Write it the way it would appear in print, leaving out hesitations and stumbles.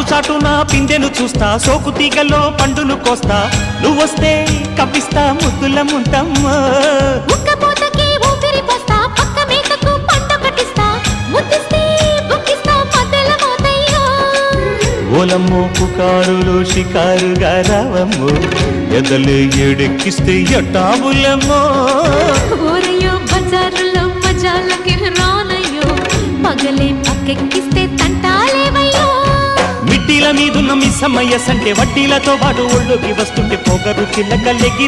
చాటున పిందెను చూస్తా, సోకు తీగలో పండును కోస్తా, నువ్వొస్తే కప్పిస్తా ముద్దుల ముంతమ్మో. ఉక్కపోతకి ఊపిరి పోస్తా, పక్క మేకకు పంట కట్టిస్తా, ముద్దిస్తే బుక్కిస్తా మధ్యల మోతయ్యో. ఓలమ్మో పుకారులు షికారుగా రావమ్మో, ఎదలే ఏడెక్కిస్తే ఎట్టాబులమ్మో. ఊరయ్యో బజారులో మజాలకి రానయ్యో, పగలే పక్కెక్కిస్తే తంటాలేవయ్యో. మిట్టిల మీదున్న మిస్సమ్మయ్య సంటే వడ్డీలతో పాటు ఒళ్ళోకి వస్తుంటే పొగరు కిల్లకల్లెగి